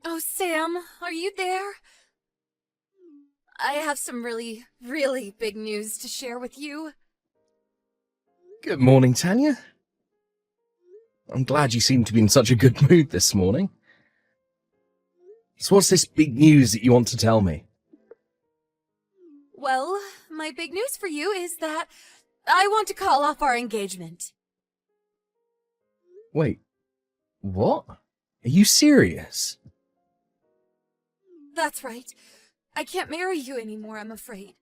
Oh, Sam, are you there? I have some really, really big news to share with you. Good morning, Tanya. I'm glad you seem to be in such a good mood this morning. So what's this big news that you want to tell me? Well, my big news for you is that I want to call off our engagement. Wait, what? Are you serious? That's right. I can't marry you anymore, I'm afraid.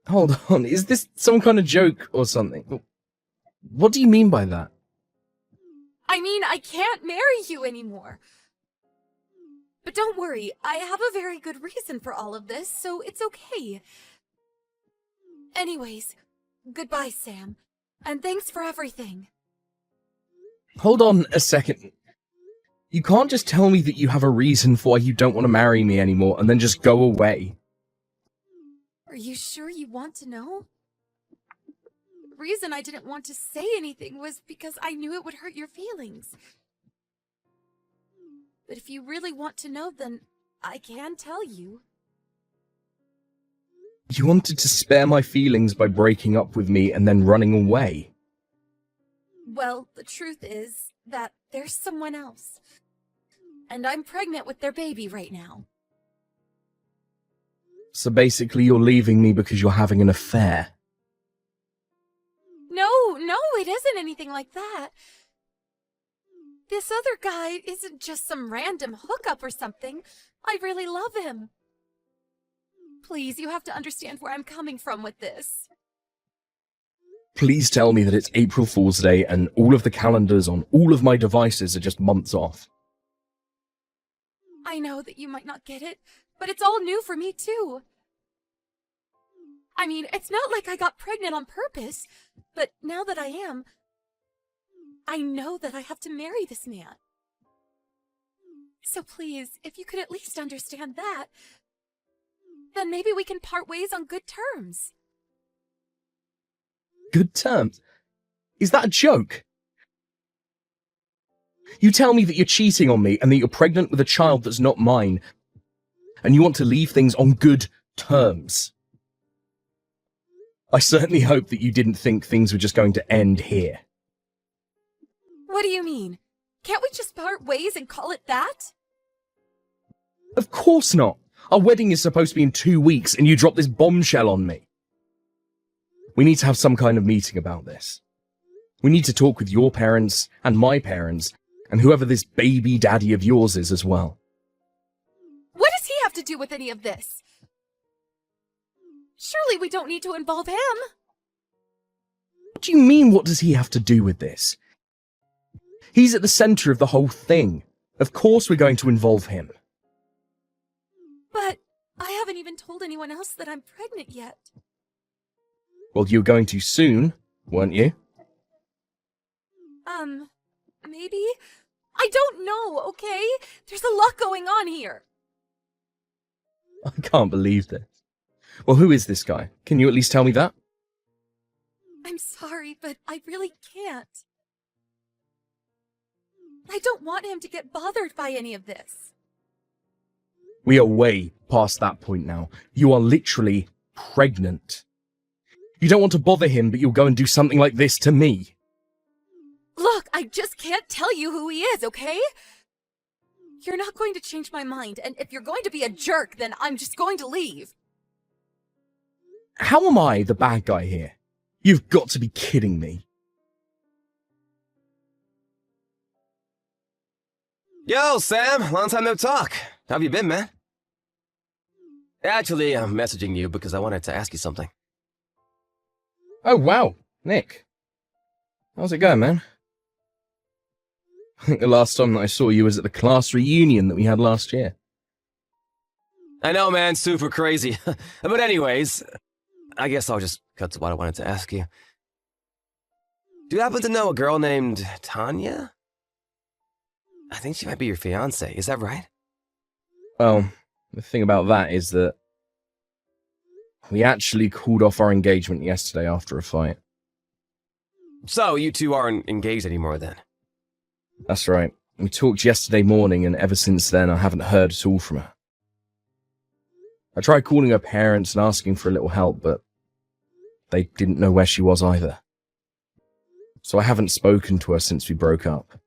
Hold on, is this some kind of joke or something? What do you mean by that? I mean, I can't marry you anymore. But don't worry, I have a very good reason for all of this, so it's okay. Anyways, goodbye, Sam. And thanks for everything. Hold on a second. You can't just tell me that you have a reason for why you don't want to marry me anymore and then just go away. Are you sure you want to know? The reason I didn't want to say anything was because I knew it would hurt your feelings. But if you really want to know, then I can tell you. You wanted to spare my feelings by breaking up with me and then running away. Well, the truth is that there's someone else. And I'm pregnant with their baby right now. So basically you're leaving me because you're having an affair. No, it isn't anything like that. This other guy isn't just some random hookup or something. I really love him. Please, you have to understand where I'm coming from with this. Please tell me that it's April Fool's Day and all of the calendars on all of my devices are just months off. I know that you might not get it, but it's all new for me too. I mean, it's not like I got pregnant on purpose, but now that I am, I know that I have to marry this man. So please, if you could at least understand that, then maybe we can part ways on good terms. Good terms? Is that a joke? You tell me that you're cheating on me and that you're pregnant with a child that's not mine, and you want to leave things on good terms. I certainly hope that you didn't think things were just going to end here. What do you mean? Can't we just part ways and call it that? Of course not. Our wedding is supposed to be in 2 weeks and you drop this bombshell on me. We need to have some kind of meeting about this. We need to talk with your parents and my parents and whoever this baby daddy of yours is as well. What does he have to do with any of this? Surely we don't need to involve him. What do you mean, what does he have to do with this? He's at the center of the whole thing. Of course we're going to involve him. But I haven't even told anyone else that I'm pregnant yet. Well, you were going to soon, weren't you? Maybe? I don't know, okay? There's a lot going on here. I can't believe this. Well, who is this guy? Can you at least tell me that? I'm sorry, but I really can't. I don't want him to get bothered by any of this. We are way past that point now. You are literally pregnant. You don't want to bother him, but you'll go and do something like this to me. Look, I just can't tell you who he is, okay? You're not going to change my mind, and if you're going to be a jerk, then I'm just going to leave. How am I the bad guy here? You've got to be kidding me. Yo, Sam, long time no talk. How have you been, man? Actually, I'm messaging you because I wanted to ask you something. Oh, wow. Nick. How's it going, man? I think the last time that I saw you was at the class reunion that we had last year. I know, man, super crazy. But anyways, I guess I'll just cut to what I wanted to ask you. Do you happen to know a girl named Tanya? I think she might be your fiancée, is that right? Well, the thing about that is that we actually called off our engagement yesterday after a fight. So, you two aren't engaged anymore then? That's right. We talked yesterday morning, and ever since then I haven't heard at all from her. I tried calling her parents and asking for a little help, but they didn't know where she was either. So I haven't spoken to her since we broke up.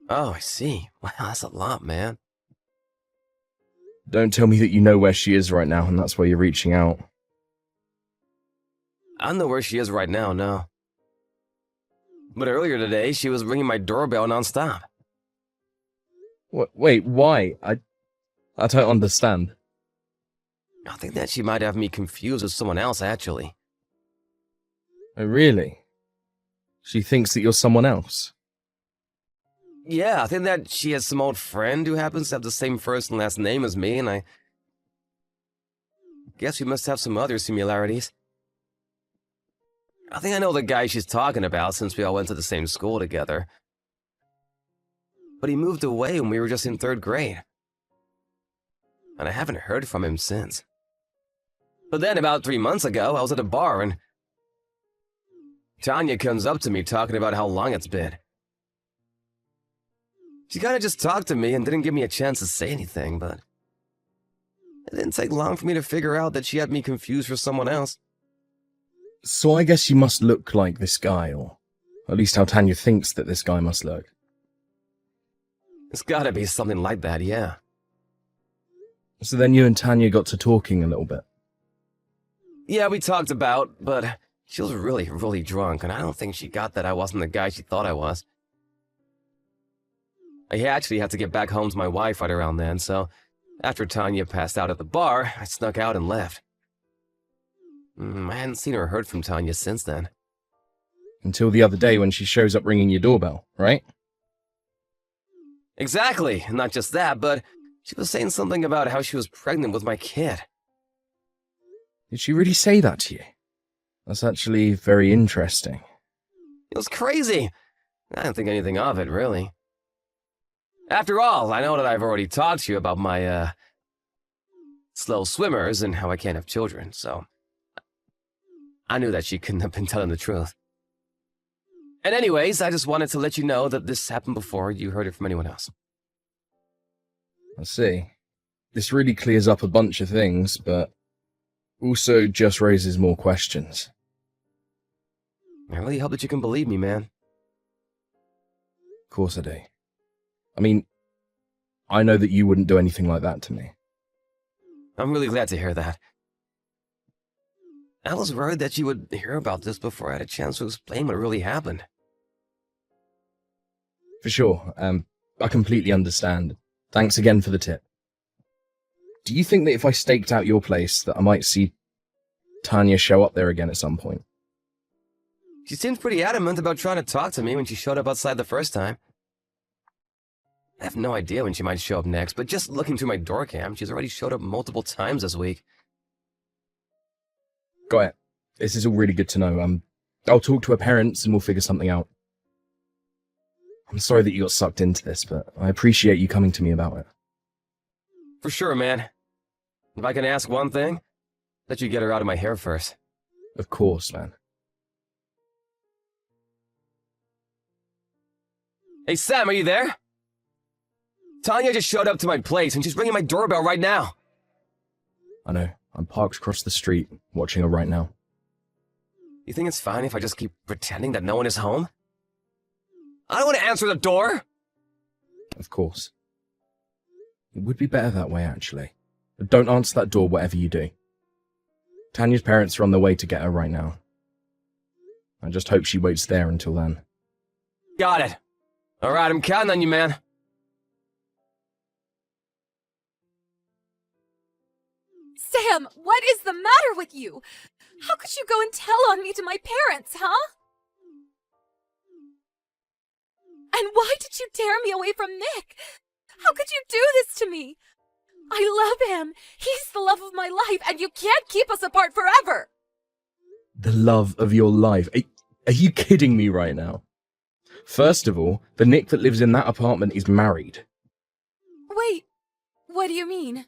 Oh, I see. Wow, that's a lot, man. Don't tell me that you know where she is right now, and that's why you're reaching out. I don't know where she is right now, no. But earlier today, she was ringing my doorbell nonstop. Wait, why? I don't understand. I think that she might have me confused with someone else, actually. Oh, really? She thinks that you're someone else? Yeah, I think that she has some old friend who happens to have the same first and last name as me, and I guess we must have some other similarities. I think I know the guy she's talking about since we all went to the same school together. But he moved away when we were just in 3rd grade. And I haven't heard from him since. But then about 3 months ago, I was at a bar and Tanya comes up to me talking about how long it's been. She kind of just talked to me and didn't give me a chance to say anything, but it didn't take long for me to figure out that she had me confused for someone else. So I guess you must look like this guy, or at least how Tanya thinks that this guy must look. It's gotta be something like that, yeah. So then you and Tanya got to talking a little bit. Yeah, we talked about, but she was really, really drunk, and I don't think she got that I wasn't the guy she thought I was. I actually had to get back home to my wife right around then, so after Tanya passed out at the bar, I snuck out and left. I hadn't seen or heard from Tanya since then. Until the other day when she shows up ringing your doorbell, right? Exactly, and not just that, but she was saying something about how she was pregnant with my kid. Did she really say that to you? That's actually very interesting. It was crazy. I didn't think anything of it, really. After all, I know that I've already talked to you about my, slow swimmers and how I can't have children, so I knew that she couldn't have been telling the truth. And anyways, I just wanted to let you know that this happened before you heard it from anyone else. I see. This really clears up a bunch of things, but also just raises more questions. I really hope that you can believe me, man. Of course I do. I mean, I know that you wouldn't do anything like that to me. I'm really glad to hear that. I was worried that you would hear about this before I had a chance to explain what really happened. For sure. I completely understand. Thanks again for the tip. Do you think that if I staked out your place that I might see Tanya show up there again at some point? She seemed pretty adamant about trying to talk to me when she showed up outside the first time. I have no idea when she might show up next, but just looking through my door cam, she's already showed up multiple times this week. Got it. This is all really good to know. I'll talk to her parents and we'll figure something out. I'm sorry that you got sucked into this, but I appreciate you coming to me about it. For sure, man. If I can ask one thing, let you get her out of my hair first. Of course, man. Hey, Sam, are you there? Tanya just showed up to my place and she's ringing my doorbell right now. I know. I'm parked across the street, watching her right now. You think it's fine if I just keep pretending that no one is home? I don't want to answer the door! Of course. It would be better that way, actually. But don't answer that door, whatever you do. Tanya's parents are on their way to get her right now. I just hope she waits there until then. Got it. Alright, I'm counting on you, man. Sam, what is the matter with you? How could you go and tell on me to my parents, huh? And why did you tear me away from Nick? How could you do this to me? I love him. He's the love of my life, and you can't keep us apart forever. The love of your life. Are you kidding me right now? First of all, the Nick that lives in that apartment is married. Wait, what do you mean?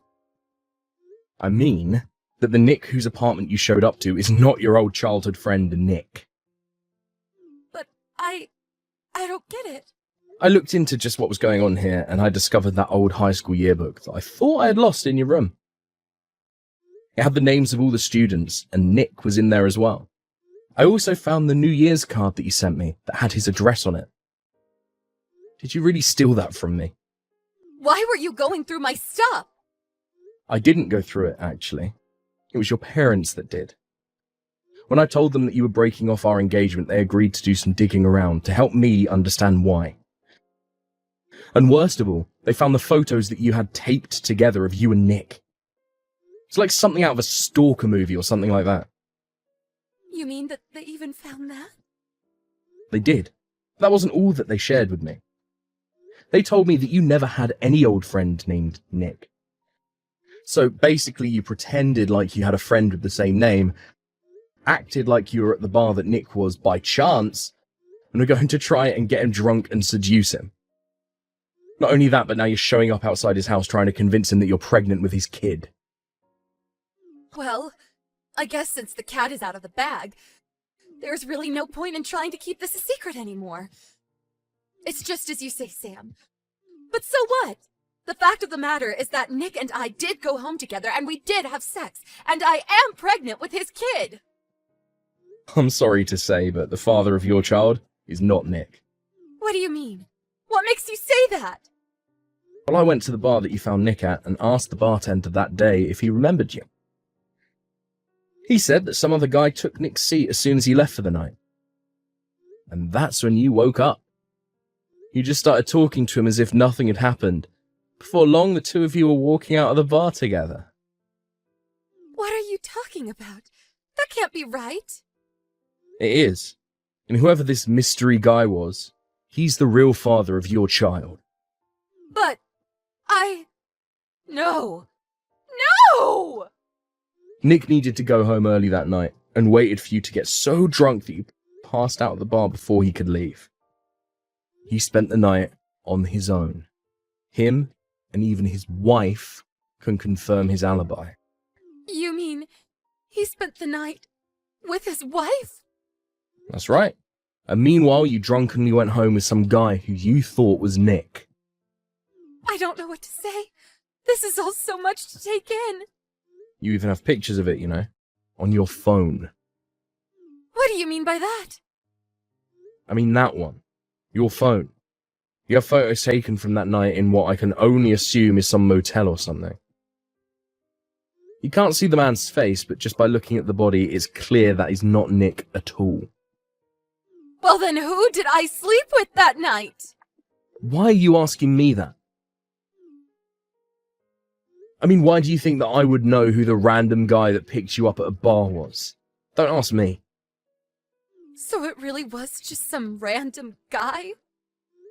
I mean that the Nick whose apartment you showed up to is not your old childhood friend, Nick. But I don't get it. I looked into just what was going on here, and I discovered that old high school yearbook that I thought I had lost in your room. It had the names of all the students, and Nick was in there as well. I also found the New Year's card that you sent me that had his address on it. Did you really steal that from me? Why were you going through my stuff? I didn't go through it, actually. It was your parents that did. When I told them that you were breaking off our engagement, they agreed to do some digging around to help me understand why. And worst of all, they found the photos that you had taped together of you and Nick. It's like something out of a stalker movie or something like that. You mean that they even found that? They did. That wasn't all that they shared with me. They told me that you never had any old friend named Nick. So basically you pretended like you had a friend with the same name, acted like you were at the bar that Nick was by chance, and were going to try and get him drunk and seduce him. Not only that, but now you're showing up outside his house trying to convince him that you're pregnant with his kid. Well, I guess since the cat is out of the bag, there's really no point in trying to keep this a secret anymore. It's just as you say, Sam. But so what? The fact of the matter is that Nick and I did go home together and we did have sex, and I am pregnant with his kid. I'm sorry to say, but the father of your child is not Nick. What do you mean? What makes you say that? Well, I went to the bar that you found Nick at and asked the bartender that day if he remembered you. He said that some other guy took Nick's seat as soon as he left for the night. And that's when you woke up. You just started talking to him as if nothing had happened. Before long, the two of you were walking out of the bar together. What are you talking about? That can't be right. It is. And whoever this mystery guy was, he's the real father of your child. But No! No! Nick needed to go home early that night and waited for you to get so drunk that you passed out of the bar before he could leave. He spent the night on his own. Him and even his wife can confirm his alibi. You mean he spent the night with his wife? That's right. And meanwhile, you drunkenly went home with some guy who you thought was Nick. I don't know what to say. This is all so much to take in. You even have pictures of it, you know, on your phone. What do you mean by that? I mean that one. Your phone. You have photos taken from that night in what I can only assume is some motel or something. You can't see the man's face, but just by looking at the body, it's clear that he's not Nick at all. Well then who did I sleep with that night? Why are you asking me that? I mean, why do you think that I would know who the random guy that picked you up at a bar was? Don't ask me. So it really was just some random guy?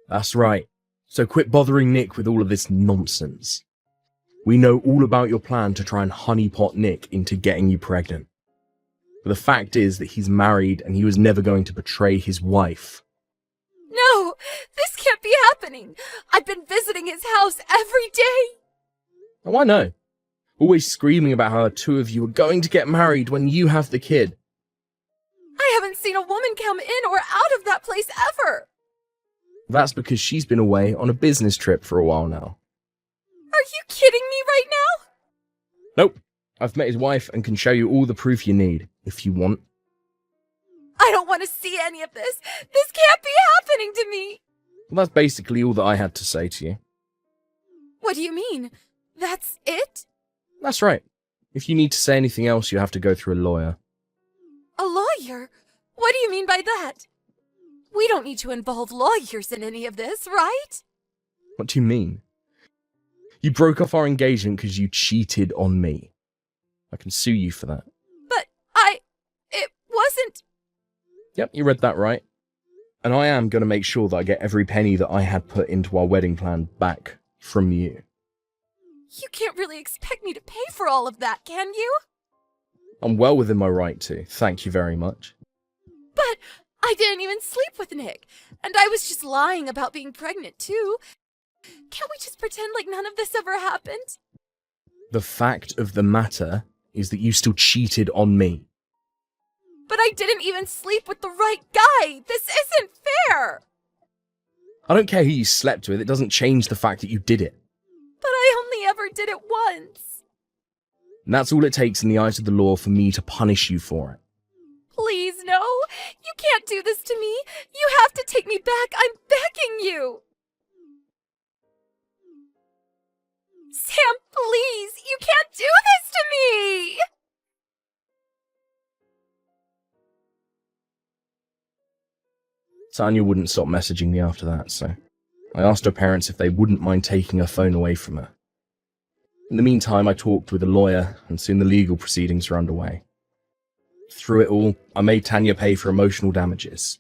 That's right. So quit bothering Nick with all of this nonsense. We know all about your plan to try and honeypot Nick into getting you pregnant. But the fact is that he's married and he was never going to betray his wife. No! This can't be happening! I've been visiting his house every day! Oh, I know. Always screaming about how the two of you are going to get married when you have the kid. I haven't seen a woman come in or out of that place ever! That's because she's been away on a business trip for a while now. Are you kidding me right now? Nope. I've met his wife and can show you all the proof you need, if you want. I don't want to see any of this! This can't be happening to me! Well, that's basically all that I had to say to you. What do you mean? That's it? That's right. If you need to say anything else, you have to go through a lawyer. A lawyer? What do you mean by that? We don't need to involve lawyers in any of this, right? What do you mean? You broke off our engagement because you cheated on me. I can sue you for that. But it wasn't... Yep, you read that right. And I am going to make sure that I get every penny that I had put into our wedding plan back from you. You can't really expect me to pay for all of that, can you? I'm well within my right to. Thank you very much. But I didn't even sleep with Nick, and I was just lying about being pregnant too. Can't we just pretend like none of this ever happened? The fact of the matter is that you still cheated on me. But I didn't even sleep with the right guy! This isn't fair! I don't care who you slept with, it doesn't change the fact that you did it. But I only ever did it once. And that's all it takes in the eyes of the law for me to punish you for it. Please, no. You can't do this to me. You have to take me back. I'm begging you. Sam, please. You can't do this to me. Tanya wouldn't stop messaging me after that, so I asked her parents if they wouldn't mind taking her phone away from her. In the meantime, I talked with a lawyer, and soon the legal proceedings were underway. Through it all, I made Tanya pay for emotional damages,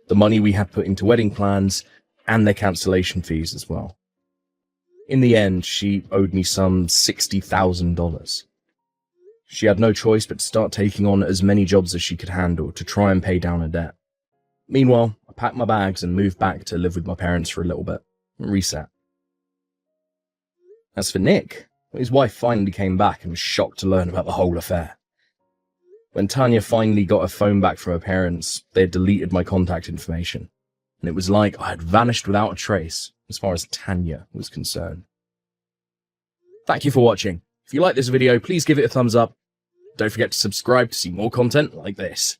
the money we had put into wedding plans, and their cancellation fees as well. In the end, she owed me some $60,000. She had no choice but to start taking on as many jobs as she could handle to try and pay down her debt. Meanwhile, I packed my bags and moved back to live with my parents for a little bit, and reset. As for Nick, his wife finally came back and was shocked to learn about the whole affair. When Tanya finally got her phone back from her parents, they had deleted my contact information, and it was like I had vanished without a trace as far as Tanya was concerned. Thank you for watching. If you like this video, please give it a thumbs up. Don't forget to subscribe to see more content like this.